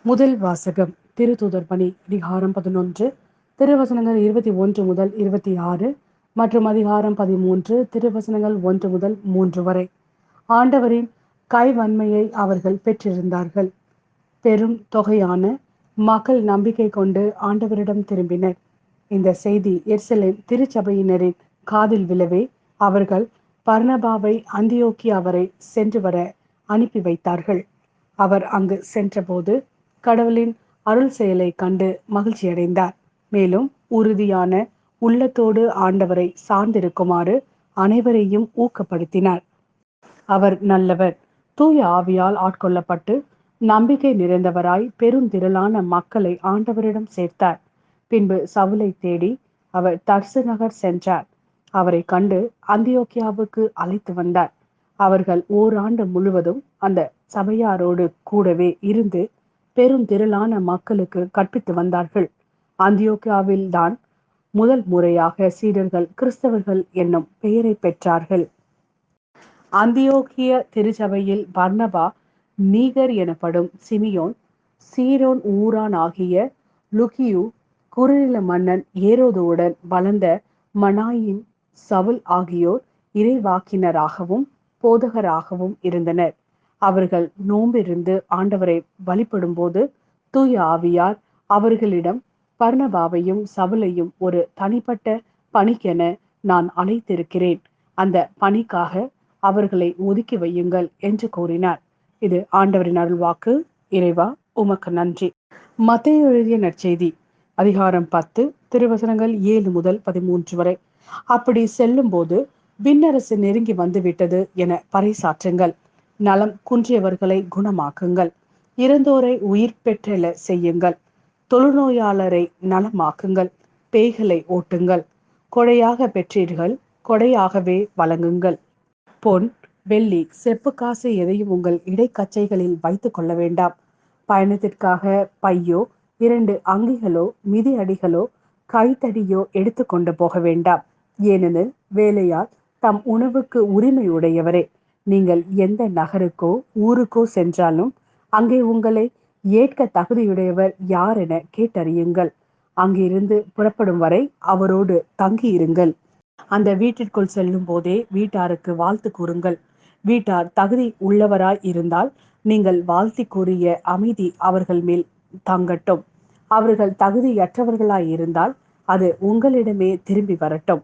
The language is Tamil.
முதல் வாசகம் திருத்தூதர் பணி அதிகாரம் 11 திருவசனங்கள் 21 முதல் 26 மற்றும் அதிகாரம் 13 திருவசனங்கள் 1 முதல் 3 வரை. ஆண்டவரின் கைவன்மையை அவர்கள் பெற்றிருந்தார்கள். பெரும் தொகையான மக்கள் நம்பிக்கை கொண்டு ஆண்டவரிடம் திரும்பினர். இந்த செய்தி எருசலேம் திருச்சபையினரின் காதில் விழவே அவர்கள் பர்னபாவை அந்தியோக்கியா வரை சென்று வர அனுப்பி வைத்தார்கள். அவர் அங்கு சென்றபோது கடவுளின் அருள் செயலை கண்டு மகிழ்ச்சியடைந்தார். மேலும் உறுதியான உள்ளத்தோடு ஆண்டவரை சார்ந்திருக்குமாறு அனைவரையும் ஊக்கப்படுத்தினார். அவர் நல்லவர், தூய ஆவியால் ஆட்கொள்ளப்பட்டு நம்பிக்கை நிறைந்தவராய் பெருந்திரளான மக்களை ஆண்டவரிடம் சேர்த்தார். பின்பு சவுலை தேடி அவர் தர்சு நகர் சென்றார். அவரை கண்டு அந்தியோக்கியாவுக்கு அழைத்து வந்தார். அவர்கள் ஓராண்டு முழுவதும் அந்த சபையாரோடு கூடவே இருந்து பெருந்திரளான மக்களுக்கு கற்பித்து வந்தார்கள். அந்தியோக்கியாவில் தான் முதல் முறையாக சீடர்கள் கிறிஸ்தவர்கள் என்னும் பெயரை பெற்றார்கள். அந்தியோக்கிய திருச்சபையில் பர்னபா, நீகர் எனப்படும் சிமியோன், சீரோன் ஊரான் ஆகிய லுகியு, குறுநில மன்னன் ஏரோதுவுடன் வளர்ந்த மனாயின், சவுல் ஆகியோர் இறைவாக்கினராகவும் போதகராகவும் இருந்தனர். அவர்கள் நோம்பிருந்து ஆண்டவரை வழிபடும் போது தூய ஆவியார் அவர்களிடம் பர்னபாவையும் சவுலையும் ஒரு தனிப்பட்ட பணிக்கென நான் அழைத்திருக்கிறேன், அந்த பணிக்காக அவர்களை ஒதுக்கி வையுங்கள் என்று கூறினார். இது ஆண்டவரின் அருள்வாக்கு. இறைவா உமக்கு நன்றி. மத்தேயு எழுதிய நற்செய்தி அதிகாரம் 10 திருவசனங்கள் 7 முதல் 13 வரை. அப்படி செல்லும் போது விண்ணரசு நெருங்கி வந்துவிட்டது என பறைசாற்றுங்கள். நலம் குன்றியவர்களை குணமாக்குங்கள். இறந்தோரை உயிர் பெற்றெழ செய்யுங்கள். தொழுநோயாளரை நலமாக்குங்கள். பேய்களை ஓட்டுங்கள். கொடையாக பெற்றீர்கள், கொடையாகவே வழங்குங்கள். பொன், வெள்ளி, செப்பு காசு எதையும் உங்கள் இடைக்கச்சைகளில் வைத்துக் கொள்ள வேண்டாம். பயணத்திற்காக பையோ, 2 அங்கிகளோ, மிதி அடிகளோ, கைத்தடியோ எடுத்துக்கொண்டு போக வேண்டாம். ஏனெனில் வேலையால் தம் உணவுக்கு உரிமை உடையவரே. நீங்கள் எந்த நகருக்கோ ஊருக்கோ சென்றாலும் அங்கே உங்களை ஏற்க தகுதியுடையவர் யார் என கேட்டறியுங்கள். அங்கிருந்து புறப்படும் வரை அவரோடு தங்கியிருங்கள். அந்த வீட்டிற்குள் செல்லும் போதே வீட்டாருக்கு வாழ்த்து கூறுங்கள். வீட்டார் தகுதி உள்ளவராய் இருந்தால் நீங்கள் வாழ்த்தி கூறிய அமைதி அவர்கள் மேல் தங்கட்டும். அவர்கள் தகுதியற்றவர்களாய் இருந்தால் அது உங்களிடமே திரும்பி வரட்டும்.